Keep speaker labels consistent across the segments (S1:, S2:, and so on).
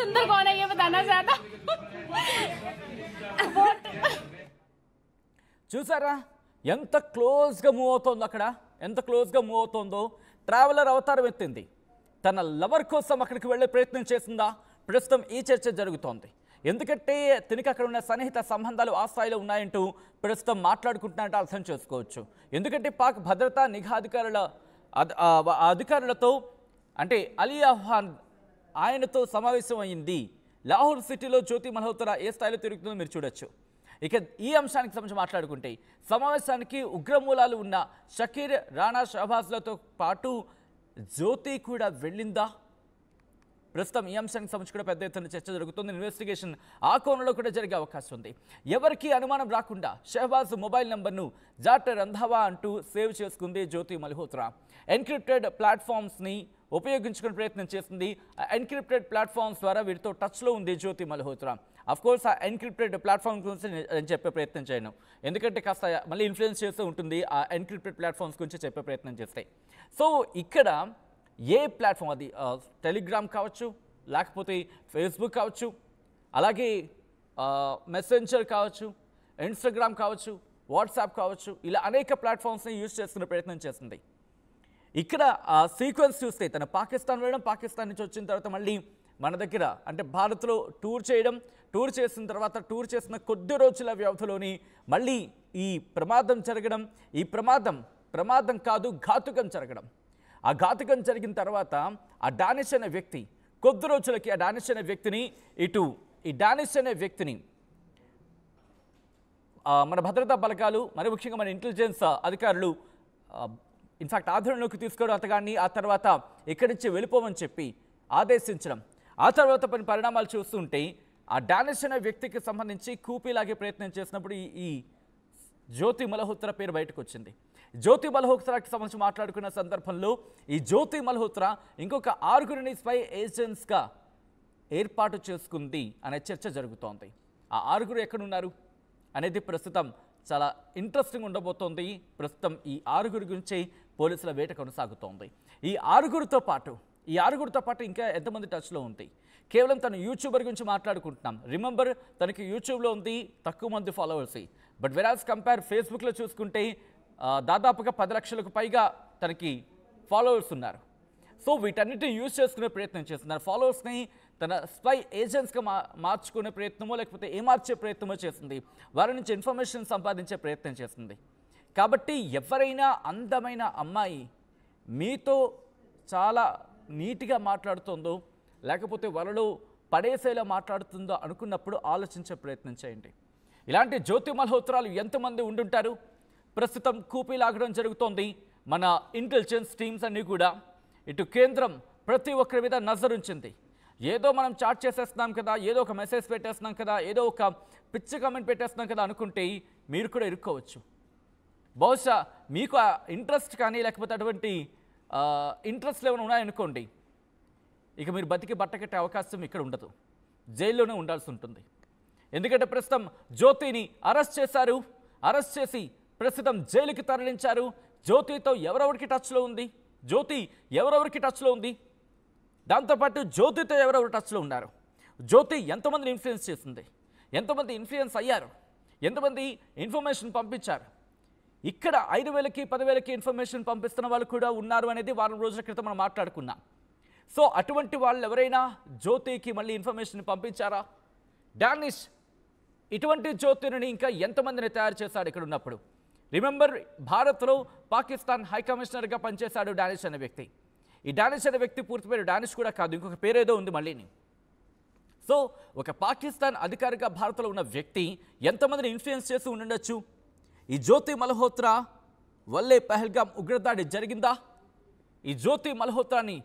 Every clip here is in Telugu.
S1: सुंदर कौन है ये बताना चाहता।
S2: చూసారా ఎంత క్లోజ్గా మూవ్ అవుతుందో, అక్కడ ఎంత క్లోజ్గా మూవ్ అవుతుందో. ట్రావెలర్ అవతారం ఎత్తింది, తన లవర్ కోసం అక్కడికి వెళ్ళే ప్రయత్నం చేసిందా? ప్రస్తుతం ఈ చర్చ జరుగుతోంది. ఎందుకంటే తినికి అక్కడ ఉన్న సన్నిహిత సంబంధాలు ఆ స్థాయిలో ఉన్నాయంటూ ప్రస్తుతం మాట్లాడుకుంటున్నట్టు అర్థం చేసుకోవచ్చు. ఎందుకంటే పాక్ భద్రతా నిఘా అధికారులతో అంటే అలీ అఫ్ఘాన్ ఆయనతో సమావేశం అయింది. లాహోర్ సిటీలో జ్యోతి మల్హోత్రా ఏ స్థాయిలో తిరుగుతుందో మీరు చూడొచ్చు. ఇక ఈ అంశానికి సంబంధించి మాట్లాడుకుంటే సమావేశానికి ఉగ్రమూలాలు ఉన్న షకీర్, రాణా, షహబాజ్లతో పాటు జ్యోతి కూడా వెళ్ళిందా? ప్రస్తుతం ఈ అంశానికి సంబంధించి కూడా పెద్ద ఎత్తున చర్చ జరుగుతుంది. ఇన్వెస్టిగేషన్ ఆ కోణంలో కూడా జరిగే అవకాశం ఉంది. ఎవరికి అనుమానం రాకుండా షహబాజ్ మొబైల్ నంబర్ను జాట్ రంధావా అంటూ సేవ్ చేసుకుంది జ్యోతి మల్హోత్రా. ఎన్క్రిప్టెడ్ ప్లాట్ఫామ్స్ని ఉపయోగించుకునే ప్రయత్నం చేస్తుంది. ఎన్క్రిప్టెడ్ ప్లాట్ఫామ్స్ ద్వారా వీరితో టచ్లో ఉంది జ్యోతి మల్హోత్రా. అఫ్కోర్స్ ఆ ఎన్క్రిప్టెడ్ ప్లాట్ఫామ్ గురించి నేను చెప్పే ప్రయత్నం చేయను, ఎందుకంటే కాస్త మళ్ళీ ఇన్ఫ్లుయెన్స్ చేస్తూ ఉంటుంది ఆ ఎన్క్రిప్టెడ్ ప్లాట్ఫామ్స్ గురించి చెప్పే ప్రయత్నం చేస్తే. సో ఇక్కడ ఏ ప్లాట్ఫామ్, అది టెలిగ్రామ్ కావచ్చు, లేకపోతే ఫేస్బుక్ కావచ్చు, అలాగే మెసెంజర్ కావచ్చు, ఇన్స్టాగ్రామ్ కావచ్చు, వాట్సాప్ కావచ్చు, ఇలా అనేక ప్లాట్ఫామ్స్ని యూజ్ చేసుకునే ప్రయత్నం చేస్తుంది. ఇక్కడ ఆ సీక్వెన్స్ చూస్తే తన పాకిస్తాన్ వెళ్ళడం, పాకిస్తాన్ నుంచి వచ్చిన తర్వాత మళ్ళీ మన దగ్గర అంటే భారత్లో టూర్ చేయడం, టూర్ చేసిన తర్వాత టూర్ చేసిన కొద్ది రోజుల వ్యవధిలోని మళ్ళీ ఈ ప్రమాదం జరగడం, ఈ ప్రమాదం కాదు ఘాతుకం జరగడం. ఆ ఘాతుకం జరిగిన తర్వాత ఆ డానిష్ అనే వ్యక్తి కొద్ది రోజులకి ఆ డానిష్ అనే వ్యక్తిని ఈ డానిష్ అనే వ్యక్తిని మన భద్రతా బలగాలు, మరి ముఖ్యంగా మన ఇంటెలిజెన్స్ అధికారులు ఇన్ఫాక్ట్ ఆధీనంలోకి తీసుకోవడం, అతగాన్ని ఆ తర్వాత ఇక్కడి నుంచి వెళ్ళిపోమని చెప్పి ఆదేశించడం. ఆ తర్వాత పరిణామాలు చూస్తుంటే ఆ డానిష్ అనే వ్యక్తికి సంబంధించి కూపీలాగే ప్రయత్నం చేసినప్పుడు ఈ జ్యోతి మల్హోత్రా పేరు బయటకు వచ్చింది. జ్యోతి మల్హోత్రాకి సంబంధించి మాట్లాడుకున్న సందర్భంలో ఈ జ్యోతి మల్హోత్రా ఇంకొక 6 స్పై ఏజెంట్స్గా ఏర్పాటు చేసుకుంది అనే చర్చ జరుగుతోంది. ఆ 6 ఎక్కడున్నారు అనేది ప్రస్తుతం చాలా ఇంట్రెస్టింగ్ ఉండబోతోంది. ప్రస్తుతం ఈ 6 గురించి పోలీసుల వేట కొనసాగుతోంది. ఈ 6 పాటు ఇంకా ఎంతమంది టచ్లో ఉంది? కేవలం తను యూట్యూబర్ గురించి మాట్లాడుకుంటున్నాం. రిమెంబర్, తనకి యూట్యూబ్లో ఉంది తక్కువ మంది ఫాలోవర్స్. బట్ వెరాజ్ కంపేర్ ఫేస్బుక్లో చూసుకుంటే దాదాపుగా 10 లక్షలకు పైగా తనకి ఫాలోవర్స్ ఉన్నారు. సో వీటన్నిటిని యూజ్ చేసుకునే ప్రయత్నం చేస్తున్నారు. ఫాలోవర్స్ని తన స్పై ఏజెంట్స్గా మార్చుకునే ప్రయత్నమో లేకపోతే ఏమార్చే ప్రయత్నమో చేస్తుంది. వారి నుంచి ఇన్ఫర్మేషన్ సంపాదించే ప్రయత్నం చేస్తుంది. కాబట్టి ఎవరైనా అందమైన అమ్మాయి మీతో చాలా నీట్గా మాట్లాడుతుందో లేకపోతే వలలో పడేసేలా మాట్లాడుతుందో అనుకున్నప్పుడు ఆలోచించే ప్రయత్నం చేయండి. ఇలాంటి జ్యోతి మల్హోత్రాలు ఎంతమంది ఉండుంటారు? ప్రస్తుతం కూపీలాగడం జరుగుతోంది. మన ఇంటెలిజెన్స్ టీమ్స్ అన్నీ కూడా ఇటు కేంద్రం ప్రతి ఒక్కరి మీద నజరుంచింది. ఏదో మనం చాట్ చేసేస్తున్నాం కదా, ఏదో ఒక మెసేజ్ పెట్టేస్తున్నాం కదా, ఏదో ఒక పిచ్చి కామెంట్ పెట్టేస్తున్నాం కదా అనుకుంటే మీరు కూడా ఇరుక్కోవచ్చు. బహుశా మీకు ఆ ఇంట్రెస్ట్ కానీ లేకపోతే అటువంటి ఇంట్రెస్ట్లు ఏమైనా ఉన్నాయనుకోండి, ఇక మీరు బతికి బట్టకట్టే అవకాశం ఇక్కడ ఉండదు, జైల్లోనే ఉండాల్సి ఉంటుంది. ఎందుకంటే ప్రస్తుతం జ్యోతిని అరెస్ట్ చేశారు. అరెస్ట్ చేసి ప్రస్తుతం జైలుకి తరలించారు. జ్యోతితో ఎవరెవరికి టచ్లో ఉంది, దాంతోపాటు జ్యోతితో ఎవరెవరు టచ్లో ఉన్నారు, జ్యోతి ఎంతమందిని ఇన్ఫ్లుయెన్స్ చేసింది, ఎంతమంది ఇన్ఫ్లుయెన్స్ అయ్యారు, ఎంతమంది ఇన్ఫర్మేషన్ పంపించారు, ఇక్కడ 5,000కి 10,000కి ఇన్ఫర్మేషన్ పంపిస్తున్న వాళ్ళు కూడా ఉన్నారు అనేది వారం రోజుల క్రితం మనం మాట్లాడుకున్నాం. సో అటువంటి వాళ్ళు ఎవరైనా జ్యోతికి మళ్ళీ ఇన్ఫర్మేషన్ పంపించారా? డానిష్ ఇటువంటి జ్యోతిని ఇంకా ఎంతమందిని తయారు చేశాడు ఇక్కడ ఉన్నప్పుడు? రిమెంబర్, భారత్లో పాకిస్తాన్ హై కమిషనర్గా పనిచేశాడు డానిష్ అనే వ్యక్తి. ఈ డానిష్ అనే వ్యక్తి పూర్తి పేరు డానిష్ కూడా కాదు, ఇంకొక పేరేదో ఉంది మళ్ళీని. సో ఒక పాకిస్తాన్ అధికారిగా భారత్లో ఉన్న వ్యక్తి ఎంతమందిని ఇన్ఫ్లుయెన్స్ చేసి ఉండొచ్చు? ఈ జ్యోతి మల్హోత్రా వల్లే పహల్గామ్ ఉగ్రదాడి జరిగిందా? ఈ జ్యోతి మల్హోత్రాని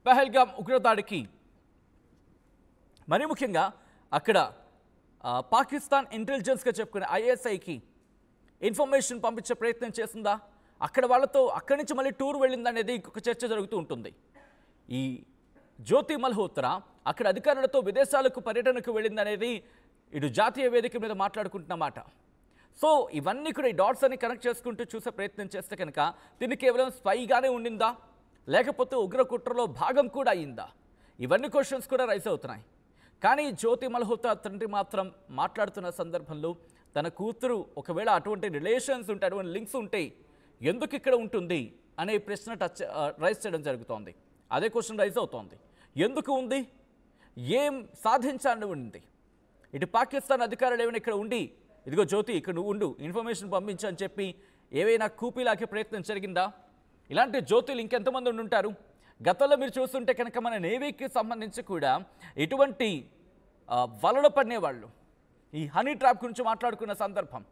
S2: పహల్గామ్ ఉగ్రదాడికి మరి ముఖ్యంగా అక్కడ పాకిస్తాన్ ఇంటెలిజెన్స్గా చెప్పుకునే ఐఎస్ఐకి ఇన్ఫర్మేషన్ పంపించే ప్రయత్నం చేసిందా? అక్కడ వాళ్ళతో అక్కడి నుంచి మళ్ళీ టూర్ వెళ్ళిందనేది ఇంకొక చర్చ జరుగుతూ ఉంటుంది. ఈ జ్యోతి మల్హోత్రా అక్కడ అధికారులతో విదేశాలకు పర్యటనకు వెళ్ళిందనేది ఇటు జాతీయ వేదిక మీద మాట్లాడుకుంటున్నమాట. సో ఇవన్నీ కూడా ఈ డాట్స్ అన్ని కనెక్ట్ చేసుకుంటూ చూసే ప్రయత్నం చేస్తే కనుక దీన్ని కేవలం స్పైగానే ఉండిందా లేకపోతే ఉగ్ర కుట్రలో భాగం కూడా అయిందా? ఇవన్నీ క్వశ్చన్స్ కూడా రైజ్ అవుతున్నాయి. కానీ జ్యోతి మల్హోత్రా తండ్రి మాత్రం మాట్లాడుతున్న సందర్భంలో తన కూతురు ఒకవేళ అటువంటి రిలేషన్స్ ఉంటే, అటువంటి లింక్స్ ఉంటే ఎందుకు ఇక్కడ ఉంటుంది అనే ప్రశ్న రైజ్ చేయడం జరుగుతోంది. అదే క్వశ్చన్ రైజ్ అవుతోంది. ఎందుకు ఉంది, ఏం సాధించాలని ఉంది? ఇటు పాకిస్తాన్ అధికారులు ఏమైనా ఇక్కడ ఉండి ఇదిగో జ్యోతి ఇక్కడ నువ్వు ఉండు, ఇన్ఫర్మేషన్ పంపించని చెప్పి ఏవైనా కూపీలాగే ప్రయత్నం జరిగిందా? ఇలాంటి జ్యోతులు ఇంకెంతమంది ఉండుంటారు? గతంలో మీరు చూస్తుంటే కనుక మన నేవీకి సంబంధించి కూడా ఇటువంటి వలలు పన్నేవాళ్ళు ఈ హనీ ట్రాప్ గురించి మాట్లాడుకున్న సందర్భం.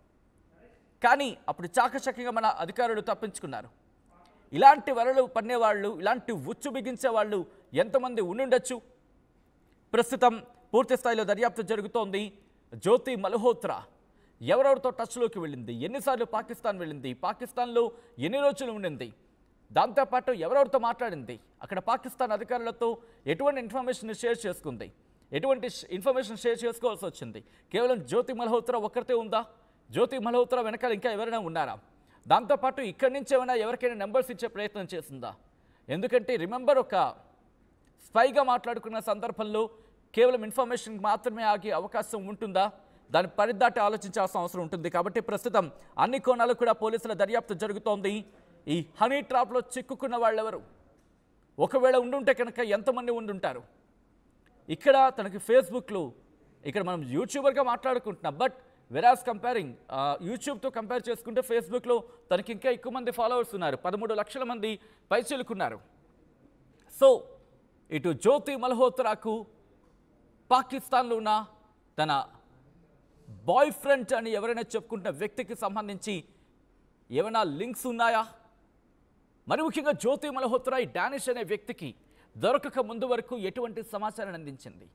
S2: కానీ అప్పుడు చాకచక్యంగా మన అధికారులు తప్పించుకున్నారు. ఇలాంటి వలలు పన్నేవాళ్ళు, ఇలాంటి ఉచ్చు బిగించే వాళ్ళు ఎంతమంది ఉండుండొచ్చు? ప్రస్తుతం పూర్తి స్థాయిలో దర్యాప్తు జరుగుతోంది. జ్యోతి మల్హోత్రా ఎవరెవరితో టచ్లోకి వెళ్ళింది, ఎన్నిసార్లు పాకిస్తాన్ వెళ్ళింది, పాకిస్తాన్లో ఎన్ని రోజులు ఉండింది, దాంతోపాటు ఎవరెవరితో మాట్లాడింది, అక్కడ పాకిస్తాన్ అధికారులతో ఎటువంటి ఇన్ఫర్మేషన్ షేర్ చేసుకుంది, ఎటువంటి ఇన్ఫర్మేషన్ షేర్ చేసుకోవాల్సి వచ్చింది. కేవలం జ్యోతి మల్హోత్రా ఒక్కరితే ఉందా? జ్యోతి మల్హోత్రా వెనకాల ఇంకా ఎవరైనా ఉన్నారా? దాంతోపాటు ఇక్కడి నుంచి ఏమైనా ఎవరికైనా నెంబర్స్ ఇచ్చే ప్రయత్నం చేసిందా? ఎందుకంటే రిమెంబర్, ఒక స్పైగా మాట్లాడుకున్న సందర్భంలో కేవలం ఇన్ఫర్మేషన్ మాత్రమే ఆగే అవకాశం ఉంటుందా? దాని పరిదాటి ఆలోచించాల్సిన అవసరం ఉంటుంది. కాబట్టి ప్రస్తుతం అన్ని కోణాలు కూడా పోలీసుల దర్యాప్తు జరుగుతోంది. ఈ హనీ ట్రాప్లో చిక్కుకున్న వాళ్ళు ఎవరు, ఒకవేళ ఉండుంటే కనుక ఎంతమంది ఉండుంటారు? ఇక్కడ తనకి ఫేస్బుక్లో, ఇక్కడ మనం యూట్యూబర్గా మాట్లాడుకుంటున్నాం, బట్ వెరాస్ కంపేరింగ్ యూట్యూబ్తో కంపేర్ చేసుకుంటే ఫేస్బుక్లో తనకి ఇంకా ఎక్కువ మంది ఫాలోవర్స్ ఉన్నారు. 13 లక్షల మంది పైచిలుకున్నారు. సో ఇటు జ్యోతి మల్హోత్రాకు పాకిస్తాన్లో ఉన్న తన బాయ్ ఫ్రెండ్ అని ఎవరైనా చెప్పుకుంటున్న వ్యక్తికి సంబంధించి ఏమైనా లింక్స్ ఉన్నాయా? మరి ముఖ్యంగా జ్యోతి మల్హోత్రా ఈ డానిష్ అనే వ్యక్తికి దొరకక ముందు వరకు ఎటువంటి సమాచారాన్ని అందించింది?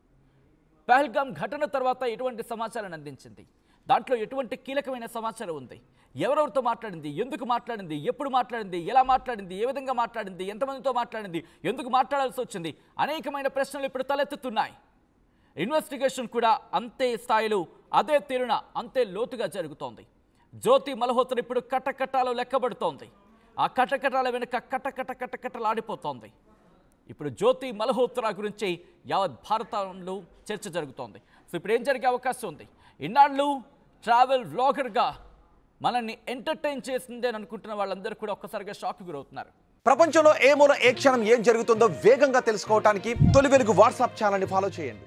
S2: పహల్గామ్ ఘటన తర్వాత ఎటువంటి సమాచారాన్ని అందించింది? దాంట్లో ఎటువంటి కీలకమైన సమాచారం ఉంది? ఎవరెవరితో మాట్లాడింది, ఎందుకు మాట్లాడింది, ఎప్పుడు మాట్లాడింది, ఎలా మాట్లాడింది, ఏ విధంగా మాట్లాడింది, ఎంతమందితో మాట్లాడింది, ఎందుకు మాట్లాడాల్సి వచ్చింది? అనేకమైన ప్రశ్నలు ఇప్పుడు తలెత్తుతున్నాయి. ఇన్వెస్టిగేషన్ కూడా అంతే స్థాయిలో, అదే తీరున, అంతే లోతుగా జరుగుతోంది. జ్యోతి మల్హోత్రా ఇప్పుడు కట్టకట్టాలో లెక్కబడుతోంది. ఆ కట్టకట్టాల వెనుక కట్టకట్టలాడిపోతోంది. ఇప్పుడు జ్యోతి మల్హోత్రా గురించి యావత్ భారతంలో చర్చ జరుగుతోంది. సో ఇప్పుడు ఏం జరిగే అవకాశం ఉంది? ఇన్నాళ్ళు ట్రావెల్ వ్లాగర్గా మనల్ని ఎంటర్టైన్ చేసిందే అని అనుకుంటున్న వాళ్ళందరూ కూడా ఒక్కసారిగా షాక్ గురవుతున్నారు.
S1: ప్రపంచంలో ఏ మూల ఏ క్షణం ఏం జరుగుతుందో వేగంగా తెలుసుకోవడానికి తొలి వెలుగు వాట్సాప్ ఛానల్ని ఫాలో చేయండి.